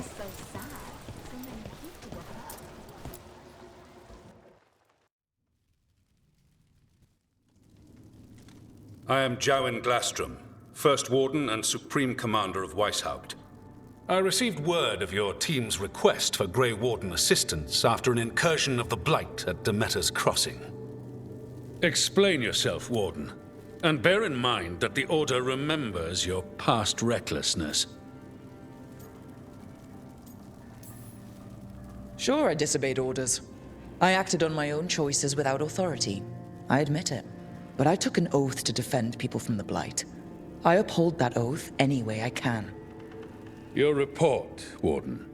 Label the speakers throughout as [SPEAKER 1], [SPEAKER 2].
[SPEAKER 1] was so sad. So many people were hurt.
[SPEAKER 2] I am Jowen Glastrom, First Warden and Supreme Commander of Weishaupt. I received word of your team's request for Grey Warden assistance after an incursion of the Blight at Demeter's Crossing. Explain yourself, Warden, and bear in mind that the Order remembers your past recklessness.
[SPEAKER 3] Sure, I disobeyed orders. I acted on my own choices without authority. I admit it. But I took an oath to defend people from the Blight. I uphold that oath any way I can.
[SPEAKER 2] Your report, Warden.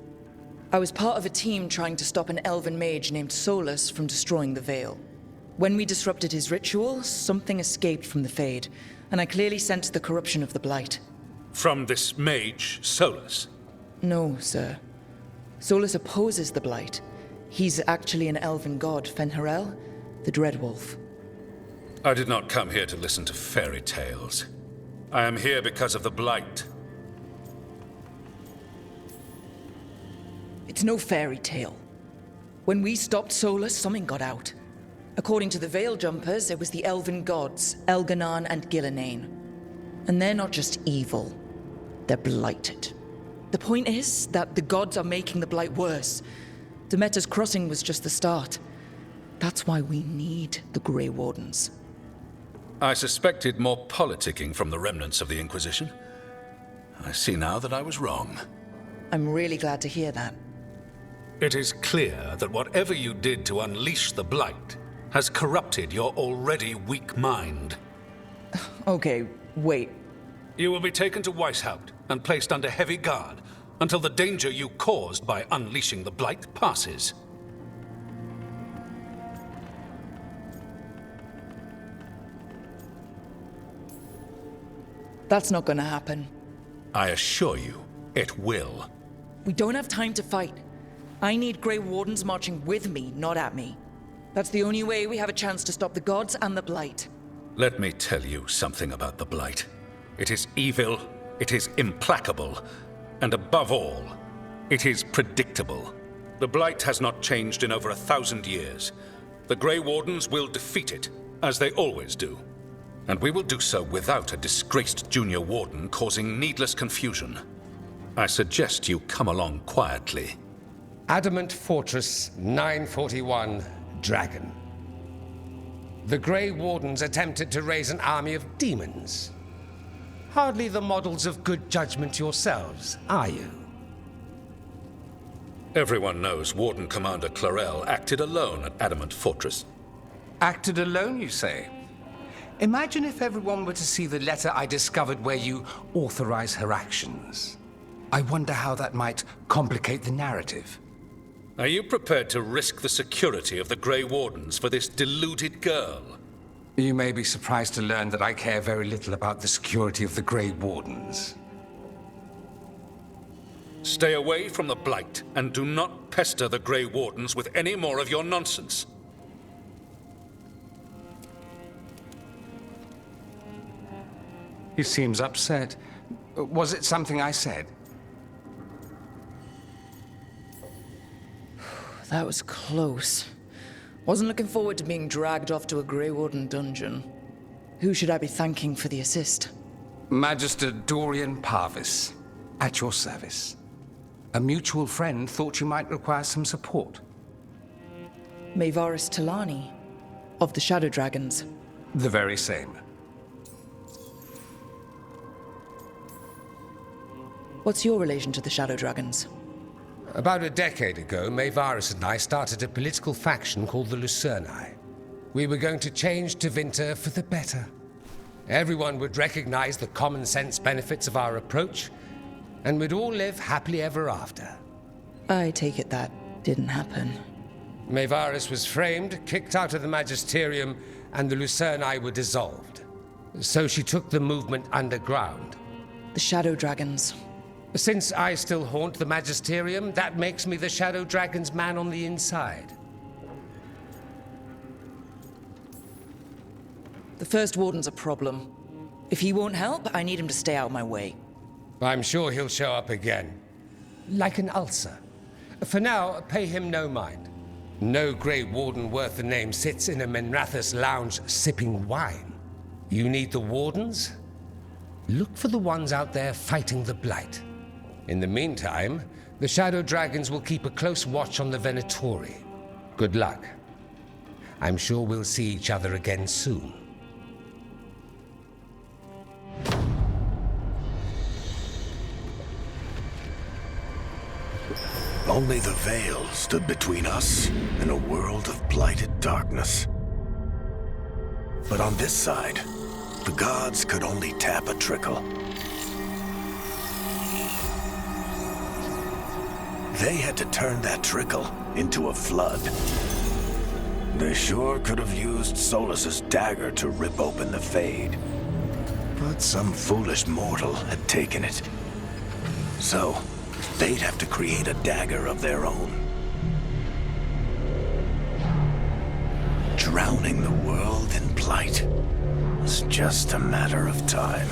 [SPEAKER 3] I was part of a team trying to stop an elven mage named Solas from destroying the Veil. When we disrupted his ritual, something escaped from the Fade, and I clearly sensed the corruption of the Blight.
[SPEAKER 2] From this mage, Solas?
[SPEAKER 3] No, sir. Solas opposes the Blight. He's actually an elven god, Fen'Harel, the Dreadwolf.
[SPEAKER 2] I did not come here to listen to fairy tales. I am here because of the Blight.
[SPEAKER 3] It's no fairy tale. When we stopped Solas, something got out. According to the Veil Jumpers, it was the elven gods, Elganon and Gillenane. And they're not just evil, they're blighted. The point is that the gods are making the Blight worse. Demeter's Crossing was just the start. That's why we need the Grey Wardens.
[SPEAKER 2] I suspected more politicking from the remnants of the Inquisition. I see now that I was wrong.
[SPEAKER 3] I'm really glad to hear that.
[SPEAKER 2] It is clear that whatever you did to unleash the Blight has corrupted your already weak mind.
[SPEAKER 3] Okay, wait.
[SPEAKER 2] You will be taken to Weishaupt and placed under heavy guard until the danger you caused by unleashing the Blight passes.
[SPEAKER 3] That's not gonna happen.
[SPEAKER 2] I assure you, it will.
[SPEAKER 3] We don't have time to fight. I need Grey Wardens marching with me, not at me. That's the only way we have a chance to stop the gods and the Blight.
[SPEAKER 2] Let me tell you something about the Blight. It is evil, it is implacable, and above all, it is predictable. The Blight has not changed in over 1,000 years. The Grey Wardens will defeat it, as they always do. And we will do so without a disgraced junior warden causing needless confusion. I suggest you come along quietly.
[SPEAKER 4] Adamant Fortress 941, Dragon. The Grey Wardens attempted to raise an army of demons. Hardly the models of good judgment yourselves, are you?
[SPEAKER 2] Everyone knows Warden Commander Clarel acted alone at Adamant Fortress.
[SPEAKER 4] Acted alone, you say? Imagine if everyone were to see the letter I discovered where you authorize her actions. I wonder how that might complicate the narrative.
[SPEAKER 2] Are you prepared to risk the security of the Grey Wardens for this deluded girl?
[SPEAKER 4] You may be surprised to learn that I care very little about the security of the Grey Wardens.
[SPEAKER 2] Stay away from the Blight, and do not pester the Grey Wardens with any more of your nonsense.
[SPEAKER 4] He seems upset. Was it something I said?
[SPEAKER 3] That was close. Wasn't looking forward to being dragged off to a Grey Warden dungeon. Who should I be thanking for the assist?
[SPEAKER 4] Magister Dorian Pavus, at your service. A mutual friend thought you might require some support.
[SPEAKER 3] Maevaris Talani, of the Shadow Dragons.
[SPEAKER 4] The very same.
[SPEAKER 3] What's your relation to the Shadow Dragons?
[SPEAKER 4] About a decade ago, Maevaris and I started a political faction called the Lucerni. We were going to change Tevinter for the better. Everyone would recognize the common sense benefits of our approach, and we'd all live happily ever after.
[SPEAKER 3] I take it that didn't happen.
[SPEAKER 4] Maevaris was framed, kicked out of the Magisterium, and the Lucerni were dissolved. So she took the movement underground.
[SPEAKER 3] The Shadow Dragons.
[SPEAKER 4] Since I still haunt the Magisterium, that makes me the Shadow Dragon's man on the inside.
[SPEAKER 3] The First Warden's a problem. If he won't help, I need him to stay out of my way.
[SPEAKER 4] I'm sure he'll show up again. like an ulcer. For now, pay him no mind. No Grey Warden worth the name sits in a Menrathus lounge sipping wine. You need the Wardens? Look for the ones out there fighting the Blight. In the meantime, the Shadow Dragons will keep a close watch on the Venatori. Good luck. I'm sure we'll see each other again soon.
[SPEAKER 5] Only the Veil stood between us and a world of blighted darkness. But on this side, the gods could only tap a trickle. They had to turn that trickle into a flood. They sure could have used Solas's dagger to rip open the Fade. But some foolish mortal had taken it. So, they'd have to create a dagger of their own. Drowning the world in blight was just a matter of time.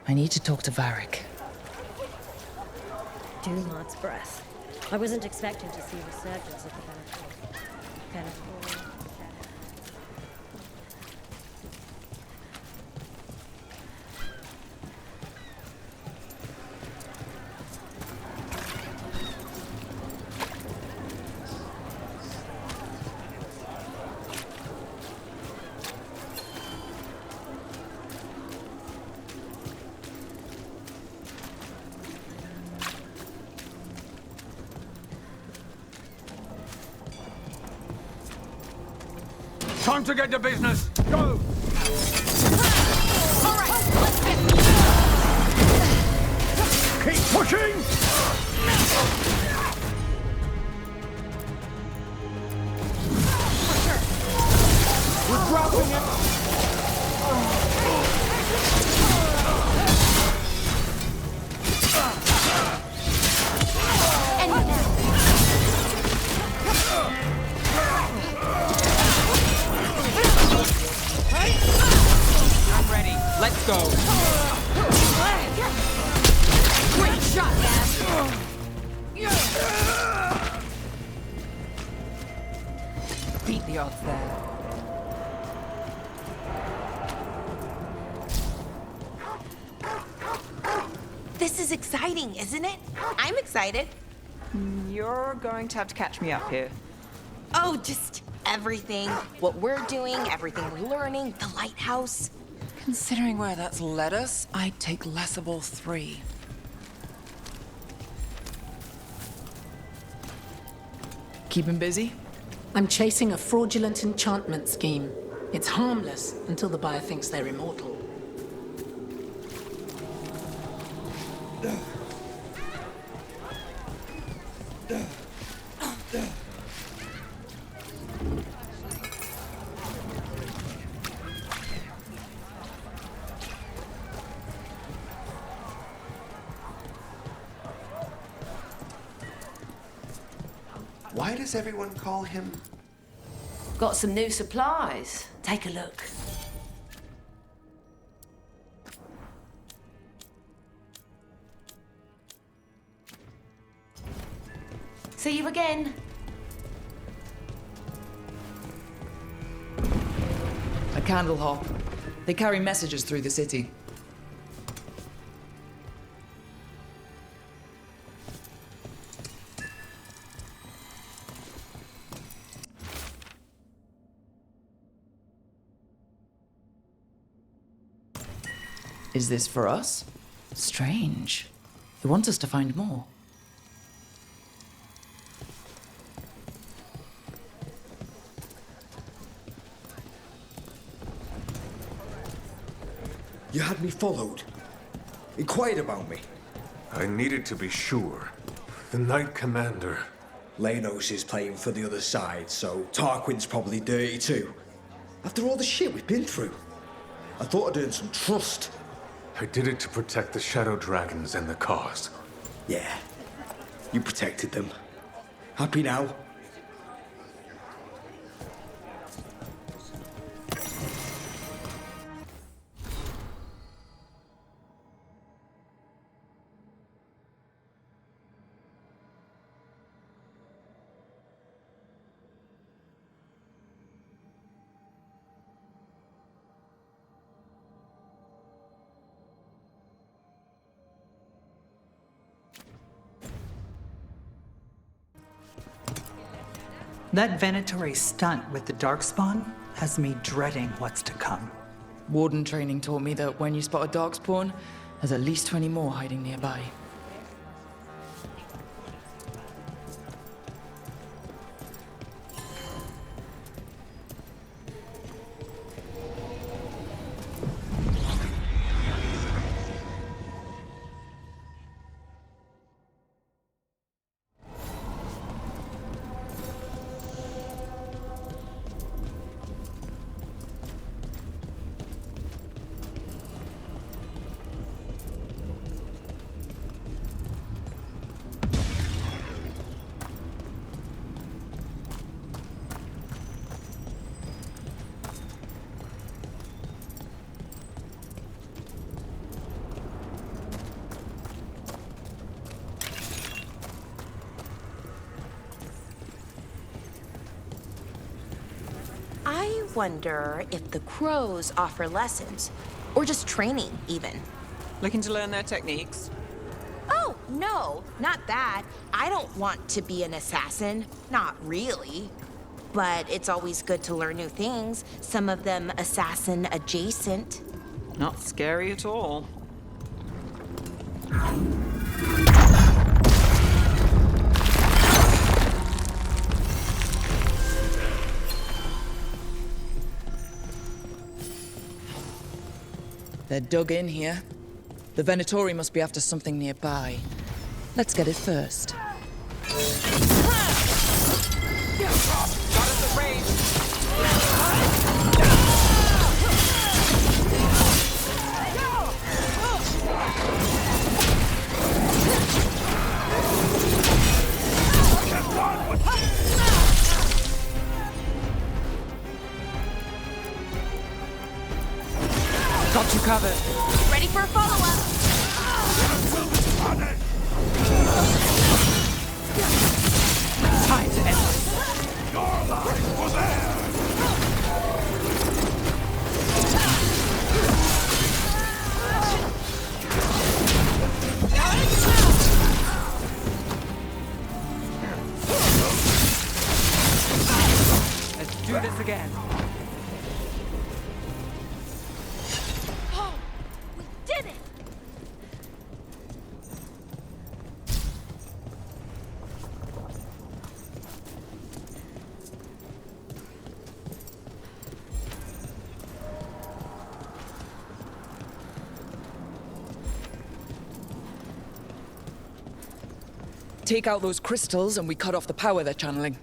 [SPEAKER 3] I need to talk to Varric.
[SPEAKER 6] Dumat's breath. I wasn't expecting to see resurgence of the Venatori.
[SPEAKER 7] Time to get to business. Go!
[SPEAKER 1] All right, let's get...
[SPEAKER 7] Keep pushing! We're dropping it!
[SPEAKER 8] I'm ready. Let's go.
[SPEAKER 1] Great shot, Gaz.
[SPEAKER 8] Beat the odds there.
[SPEAKER 9] This is exciting, isn't it? I'm excited.
[SPEAKER 8] You're going to have to catch me up here.
[SPEAKER 9] Oh, just everything. What we're doing, everything we're learning, the lighthouse.
[SPEAKER 8] Considering where that's led us, I'd take Lessable 3.
[SPEAKER 3] Keep him busy?
[SPEAKER 10] I'm chasing a fraudulent enchantment scheme. It's harmless until the buyer thinks they're immortal.
[SPEAKER 11] Why does everyone call him?
[SPEAKER 12] Got some new supplies. Take a look. See you again.
[SPEAKER 3] Candlehop. They carry messages through the city. Is this for us? Strange. They want us to find more.
[SPEAKER 13] You had me followed. Inquired about me.
[SPEAKER 5] I needed to be sure. The Knight Commander.
[SPEAKER 13] Lenos is playing for the other side, so Tarquin's probably dirty too. After all the shit we've been through. I thought I'd earned some trust.
[SPEAKER 5] I did it to protect the Shadow Dragons and the cause.
[SPEAKER 13] Yeah, you protected them. Happy now?
[SPEAKER 14] That Venatory stunt with the Darkspawn has me dreading what's to come.
[SPEAKER 3] Warden training taught me that when you spot a Darkspawn, there's at least 20 more hiding nearby.
[SPEAKER 9] I wonder if the crows offer lessons, or just training, even.
[SPEAKER 8] Looking to learn their techniques?
[SPEAKER 9] Oh, no, not that. I don't want to be an assassin. Not really. But it's always good to learn new things, some of them assassin adjacent.
[SPEAKER 8] Not scary at all.
[SPEAKER 3] They're dug in here. The Venatori must be after something nearby. Let's get it first.
[SPEAKER 8] Got you covered.
[SPEAKER 9] Ready for a follow-up.
[SPEAKER 8] Time to end this.
[SPEAKER 5] Your life was there!
[SPEAKER 8] Let's do this again.
[SPEAKER 9] Did it!
[SPEAKER 3] Take out those crystals and we cut off the power they're channeling.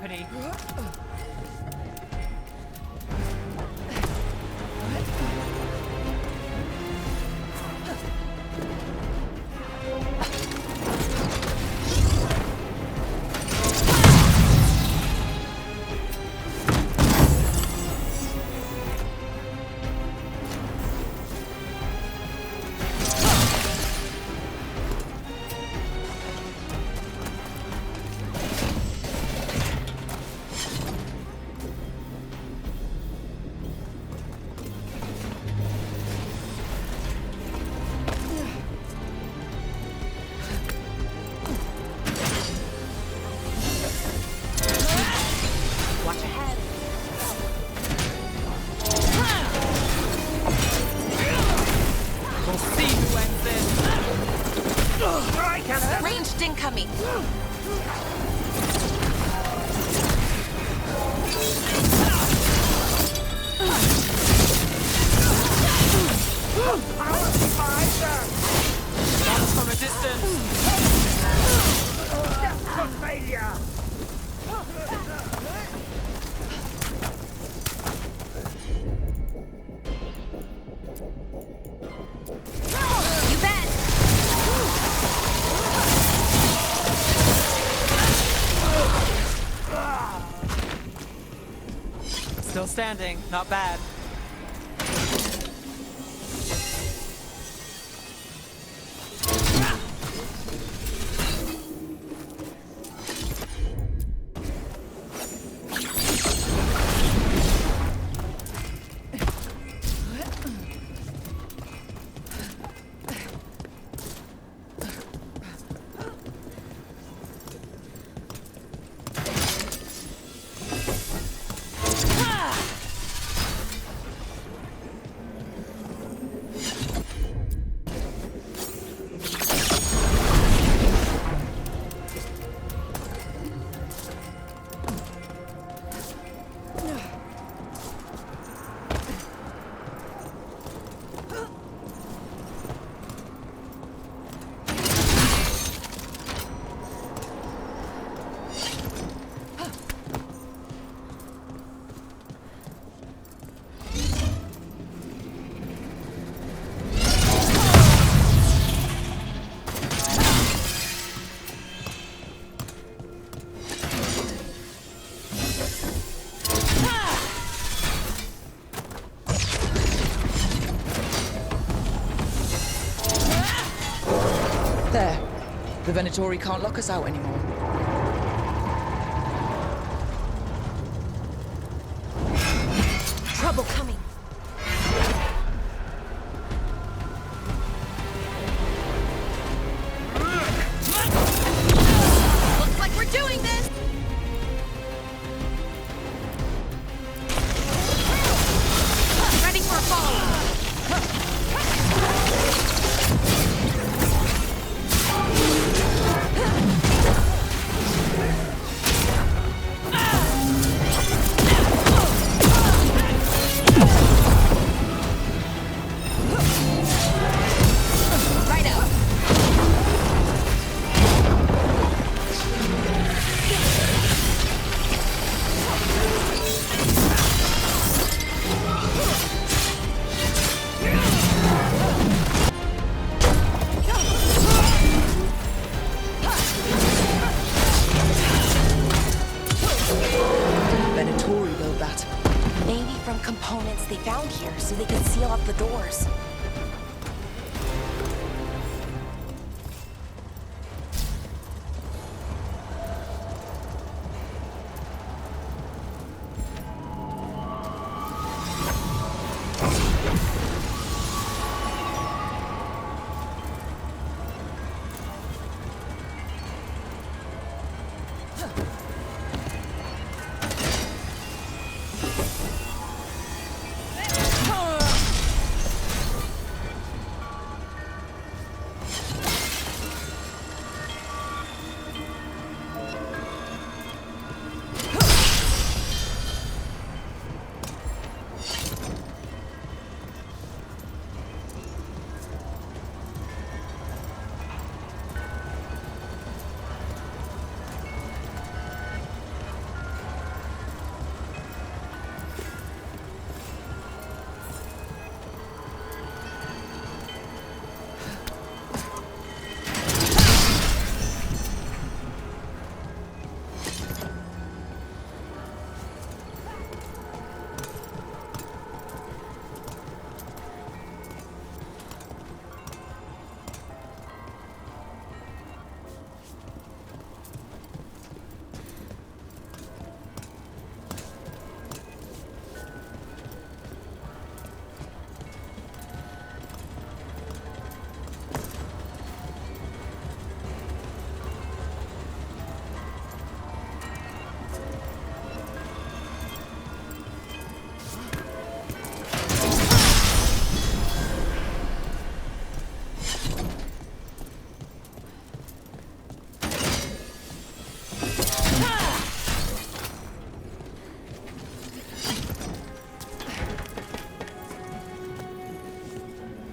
[SPEAKER 8] company.
[SPEAKER 9] Ranged incoming.
[SPEAKER 8] From a distance.
[SPEAKER 9] You bet.
[SPEAKER 8] Still standing. Not bad.
[SPEAKER 3] There. The Venatori can't lock us out anymore.
[SPEAKER 9] Trouble coming. Looks like we're doing this. Ready for a fall. Components they found here so they can seal up the doors.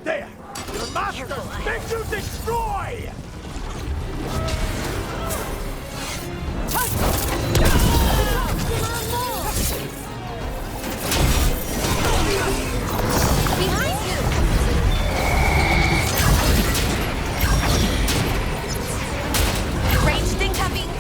[SPEAKER 7] there! Your master makes you destroy!
[SPEAKER 1] Behind you! Ranged incoming!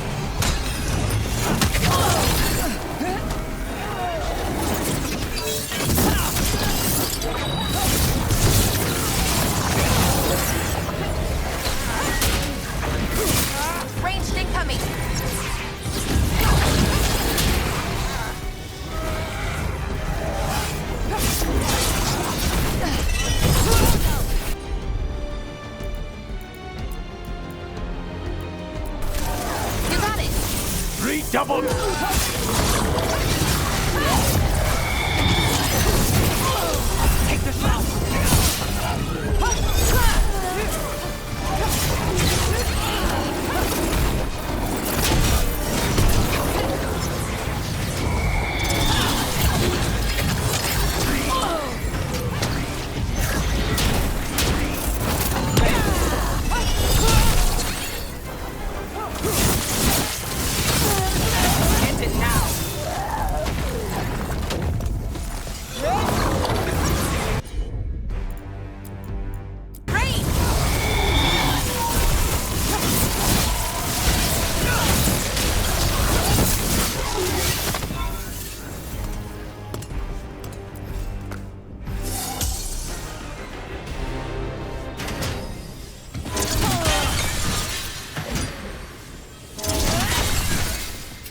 [SPEAKER 1] Ranged incoming! You got it!
[SPEAKER 7] Redouble! Take this out!
[SPEAKER 1] End it now! Rain!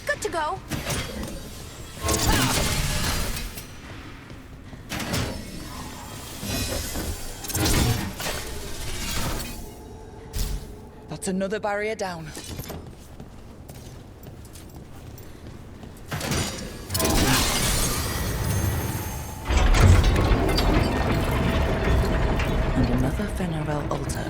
[SPEAKER 1] Good to go.
[SPEAKER 3] That's another barrier down. And another Venerel altar.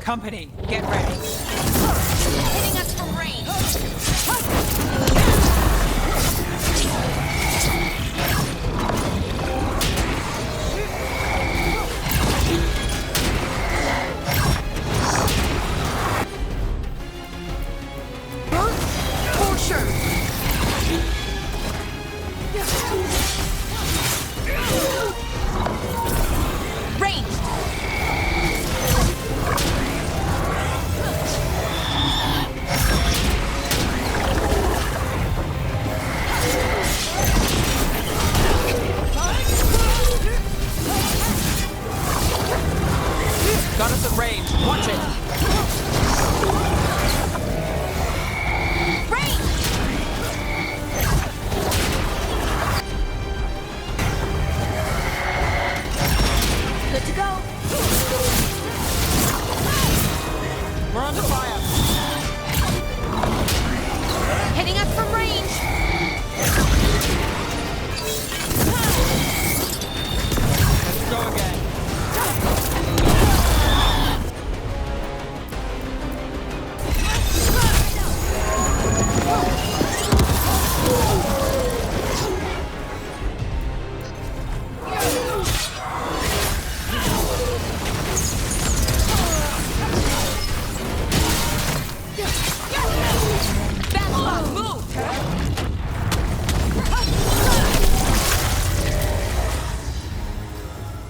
[SPEAKER 14] Company, get ready.
[SPEAKER 1] Hitting us from range. For sure. Ranged.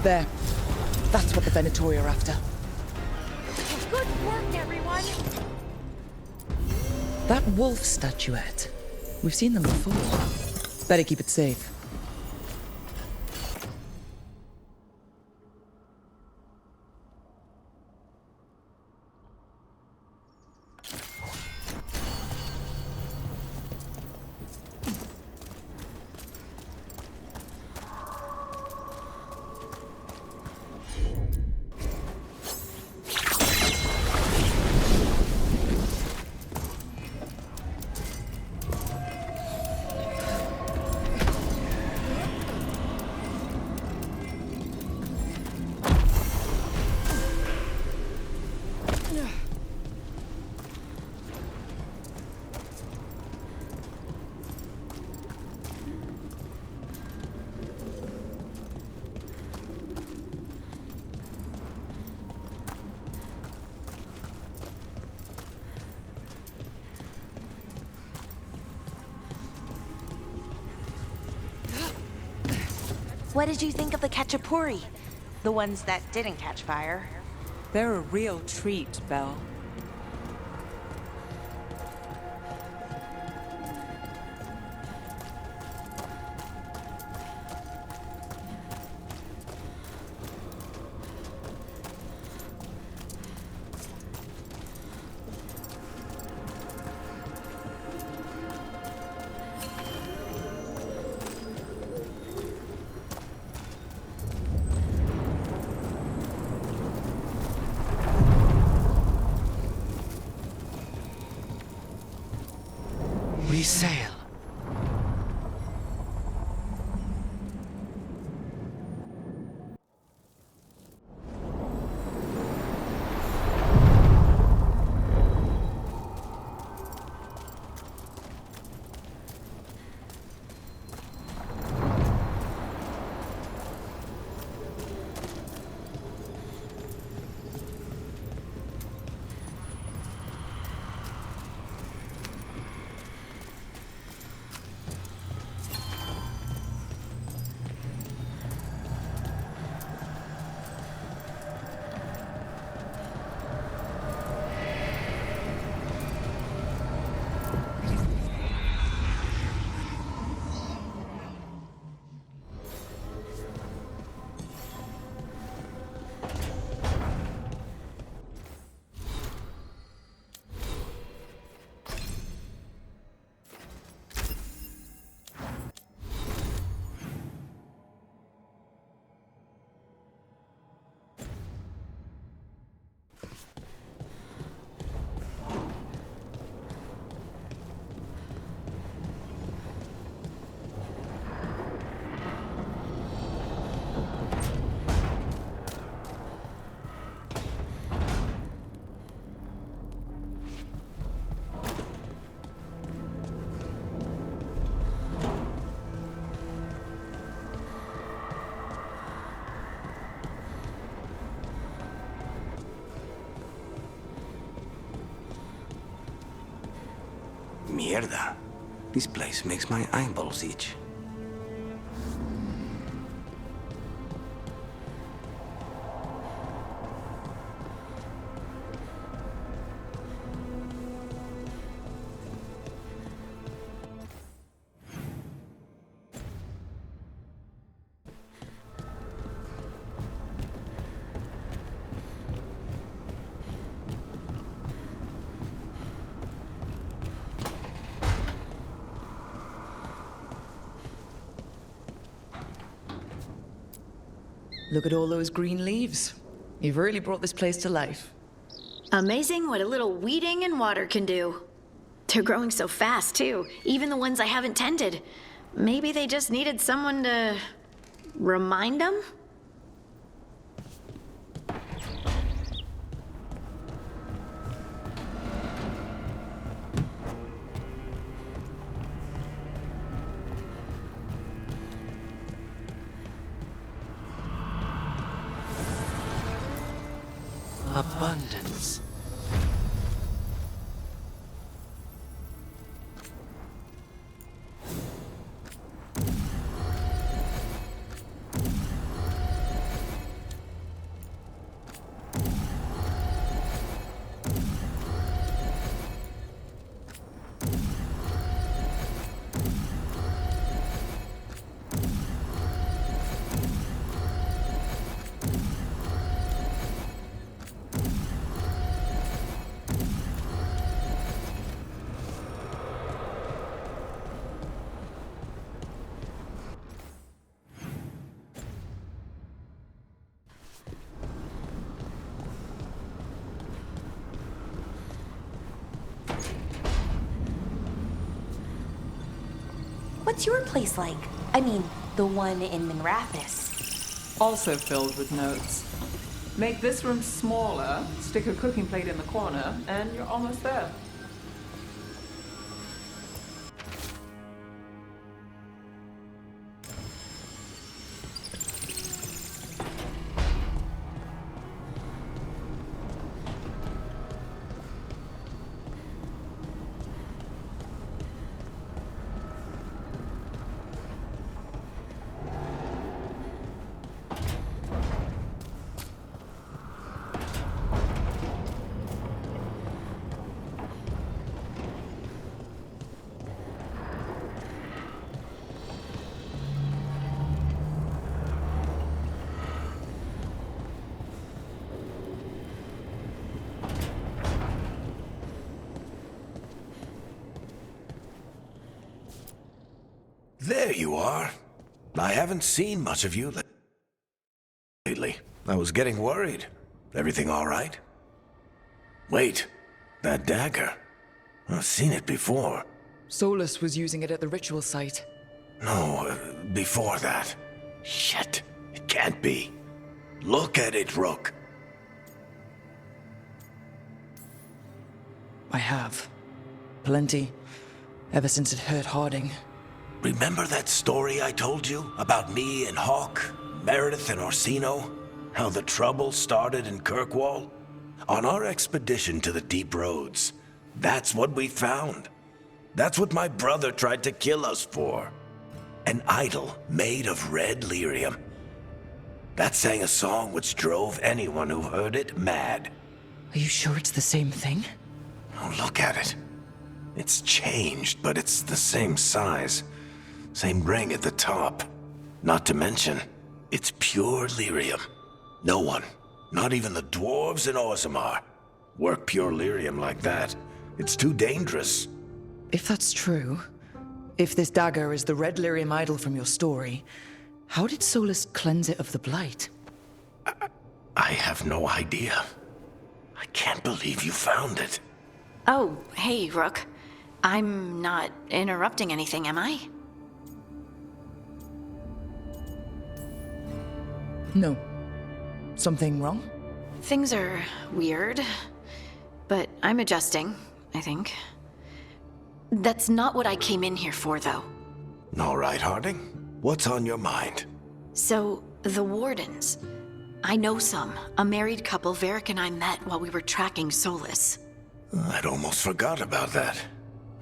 [SPEAKER 3] There. That's what the Venatori are after.
[SPEAKER 1] Good work, everyone.
[SPEAKER 3] That wolf statuette. We've seen them before. Better keep it safe.
[SPEAKER 9] What did you think of the Khachapuri? The ones that didn't catch fire?
[SPEAKER 8] They're a real treat, Belle.
[SPEAKER 15] We sail.
[SPEAKER 11] Mierda. This place makes my eyeballs itch.
[SPEAKER 3] Look at all those green leaves. You've really brought this place to life.
[SPEAKER 16] Amazing what a little weeding and water can do. They're growing so fast, too. Even the ones I haven't tended. Maybe they just needed someone to remind them?
[SPEAKER 15] Abundance.
[SPEAKER 9] What's your place like? I mean, the one in Minrathis.
[SPEAKER 8] Also filled with notes. Make this room smaller, stick a cooking plate in the corner, and you're almost there.
[SPEAKER 5] There you are. I haven't seen much of you lately. I was getting worried. Everything all right? Wait, that dagger. I've seen it before.
[SPEAKER 3] Solas was using it at the ritual site.
[SPEAKER 5] No, before that. Shit, it can't be. Look at it, Rook.
[SPEAKER 3] I have. Plenty. Ever since it hurt Harding.
[SPEAKER 5] Remember that story I told you about me and Hawk, Meredith and Orsino? How the trouble started in Kirkwall? On our expedition to the Deep Roads, that's what we found. That's what my brother tried to kill us for. An idol made of red lyrium. That sang a song which drove anyone who heard it mad.
[SPEAKER 3] Are you sure it's the same thing?
[SPEAKER 5] Oh, look at it. It's changed, but it's the same size. Same ring at the top. Not to mention, it's pure lyrium. No one, not even the dwarves in Orzammar, work pure lyrium like that. It's too dangerous.
[SPEAKER 3] If that's true, if this dagger is the red lyrium idol from your story, how did Solas cleanse it of the blight?
[SPEAKER 5] I have no idea. I can't believe you found it.
[SPEAKER 16] Oh, hey, Rook. I'm not interrupting anything, am I?
[SPEAKER 3] No. Something wrong?
[SPEAKER 16] Things are weird, but I'm adjusting, I think. That's not what I came in here for, though.
[SPEAKER 5] All right, Harding. What's on your mind?
[SPEAKER 16] So, the Wardens. I know some. A married couple Varric and I met while we were tracking Solas.
[SPEAKER 5] I'd almost forgot about that.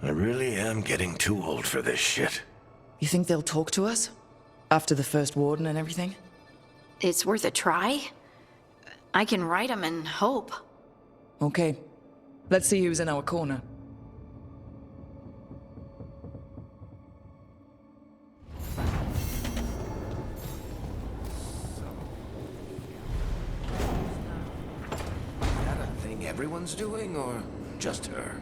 [SPEAKER 5] I really am getting too old for this shit.
[SPEAKER 3] You think they'll talk to us? After the first Warden and everything?
[SPEAKER 16] It's worth a try. I can write them and hope.
[SPEAKER 3] Okay. Let's see who's in our corner.
[SPEAKER 11] Is that a thing everyone's doing, or just her?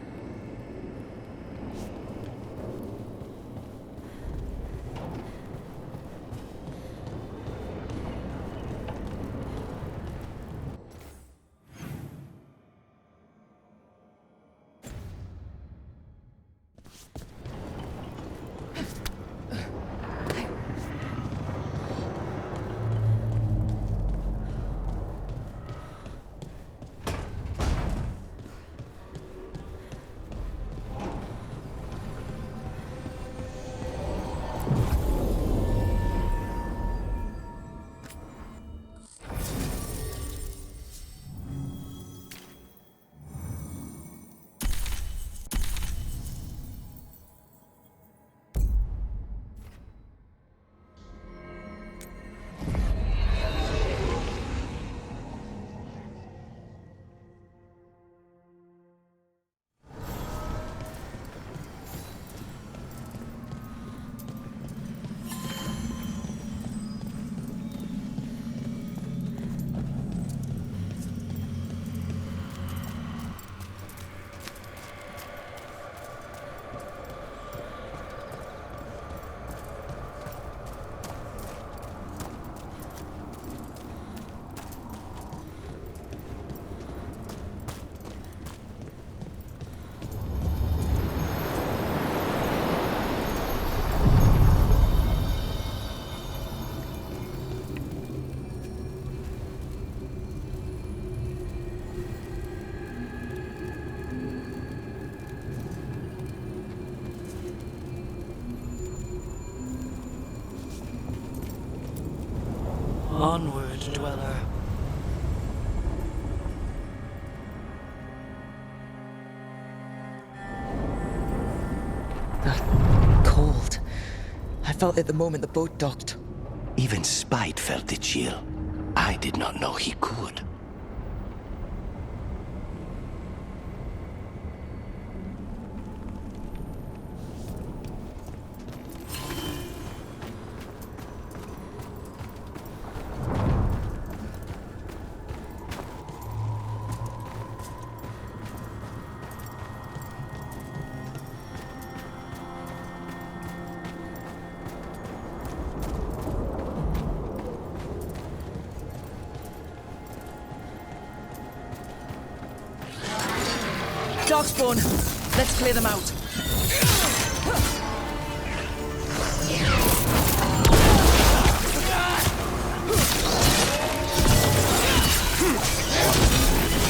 [SPEAKER 15] Onward, dweller.
[SPEAKER 3] That cold. I felt it the moment the boat docked.
[SPEAKER 17] Even Spite felt the chill. I did not know he could.
[SPEAKER 3] Darkspawn! Let's clear them out.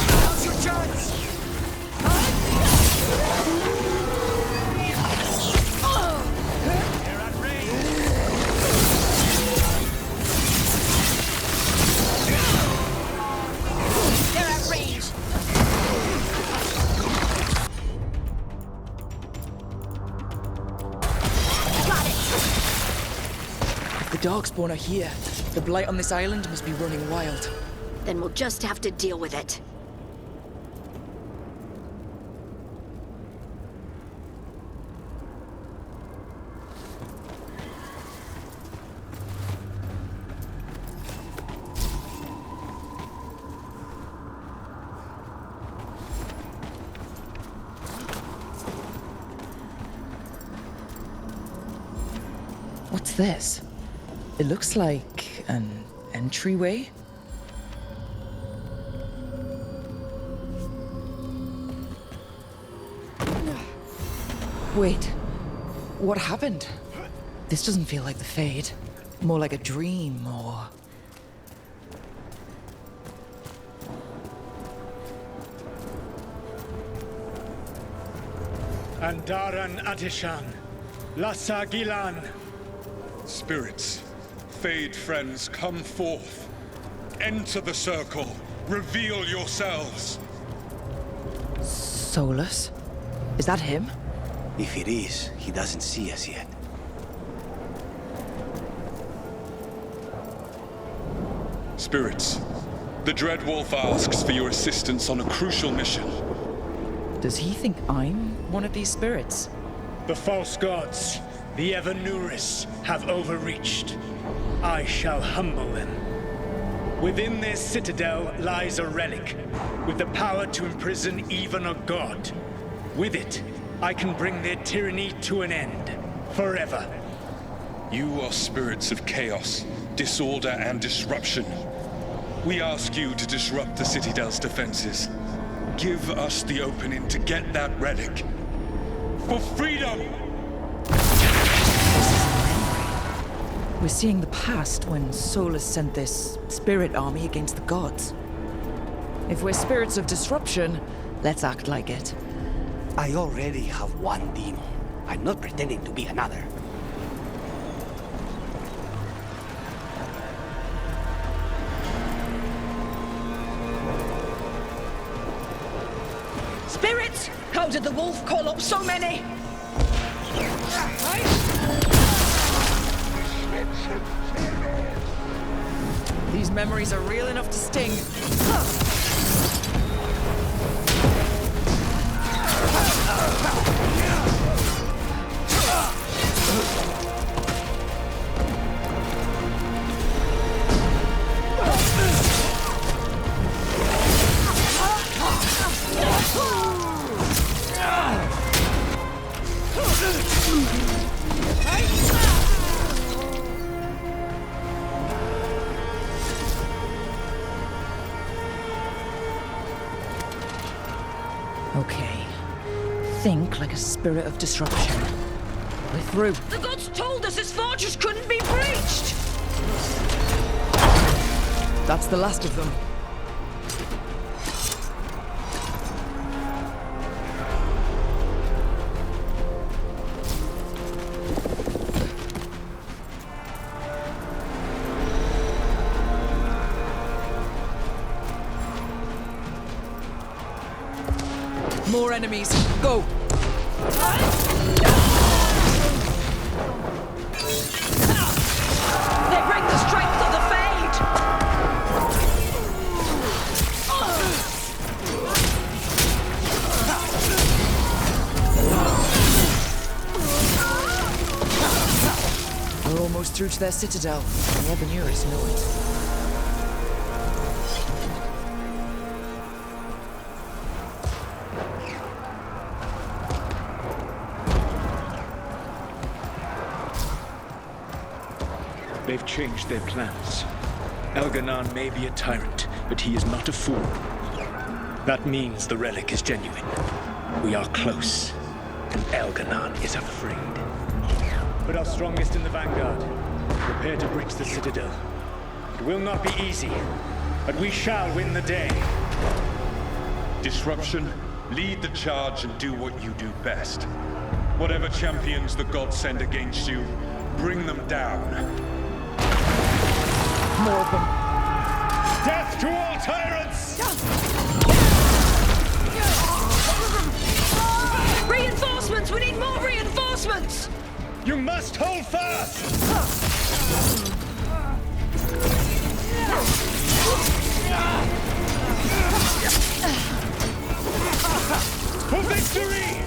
[SPEAKER 7] Now's your chance! They're at range!
[SPEAKER 1] They're at range!
[SPEAKER 3] The Darkspawn are here. The blight on this island must be running wild.
[SPEAKER 16] Then we'll just have to deal with it.
[SPEAKER 3] What's this? It looks like an entryway. Wait, what happened? This doesn't feel like the Fade. More like a dream, or...
[SPEAKER 7] Andaran Atishan, Lassa Gilan.
[SPEAKER 18] Spirits, Fade friends, come forth. Enter the circle. Reveal yourselves.
[SPEAKER 3] Solas? Is that him?
[SPEAKER 17] If it is, he doesn't see us yet.
[SPEAKER 18] Spirits, the Dread Wolf asks for your assistance on a crucial mission.
[SPEAKER 3] Does he think I'm one of these spirits?
[SPEAKER 7] The false gods, the Evanuris, have overreached. I shall humble them. Within their citadel lies a relic, with the power to imprison even a god. With it, I can bring their tyranny to an end, forever.
[SPEAKER 18] You are spirits of chaos, disorder, and disruption. We ask you to disrupt the Citadel's defenses. Give us the opening to get that relic. For freedom!
[SPEAKER 3] We're seeing the past when Solas sent this spirit army against the gods. If we're spirits of disruption, let's act like it.
[SPEAKER 17] I already have one demon. I'm not pretending to be another.
[SPEAKER 3] Spirits! How did the wolf call up so many? These memories are real enough to sting. Okay. Think like a spirit of disruption. We're through.
[SPEAKER 1] The gods told us this fortress couldn't be breached!
[SPEAKER 3] That's the last of them. More enemies. Go!
[SPEAKER 1] They bring the strength of the Fade!
[SPEAKER 3] We're almost through to their citadel. The Evanuris know it.
[SPEAKER 7] They've changed their plans. Elganon may be a tyrant, but he is not a fool. That means the relic is genuine. We are close, and Elganon is afraid. Put our strongest in the vanguard. Prepare to breach the citadel. It will not be easy, but we shall win the day.
[SPEAKER 18] Disruption, lead the charge and do what you do best. Whatever champions the gods send against you, bring them down.
[SPEAKER 3] More of them.
[SPEAKER 7] Death to all tyrants!
[SPEAKER 1] Reinforcements! We need more reinforcements!
[SPEAKER 7] You must hold fast! For victory!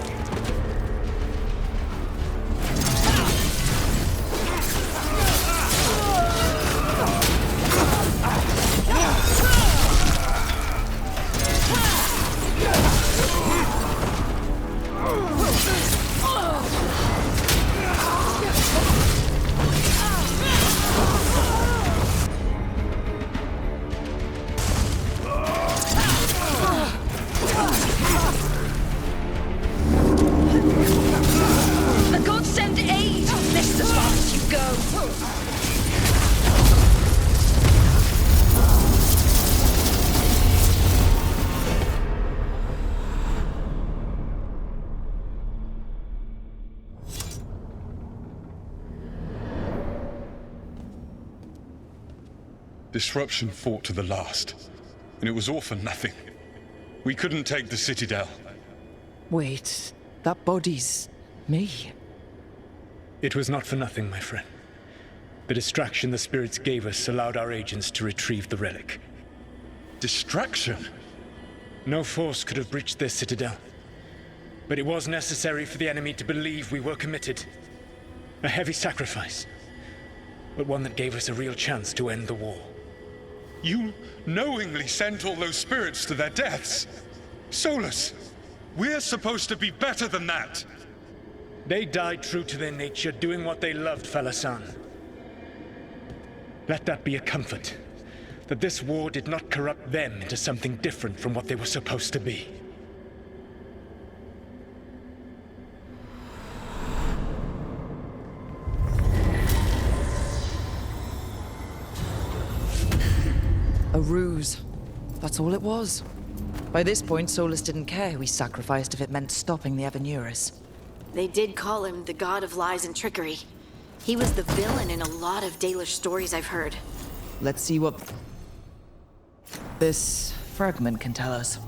[SPEAKER 1] The gods send aid! This is as far as you go!
[SPEAKER 18] Disruption fought to the last, and it was all for nothing. We couldn't take the Citadel.
[SPEAKER 3] Wait, that body's me.
[SPEAKER 7] It was not for nothing, my friend. The distraction the spirits gave us allowed our agents to retrieve the relic.
[SPEAKER 18] Distraction?
[SPEAKER 7] No force could have breached their citadel. But it was necessary for the enemy to believe we were committed. A heavy sacrifice, but one that gave us a real chance to end the war.
[SPEAKER 18] You knowingly sent all those spirits to their deaths. Solas, we're supposed to be better than that.
[SPEAKER 7] They died true to their nature, doing what they loved, Falasan. Let that be a comfort, that this war did not corrupt them into something different from what they were supposed to be.
[SPEAKER 3] A ruse. That's all it was. By this point, Solas didn't care who he sacrificed if it meant stopping the Evanuris.
[SPEAKER 16] They did call him the god of lies and trickery. He was the villain in a lot of Dalish stories I've heard.
[SPEAKER 3] Let's see what this fragment can tell us.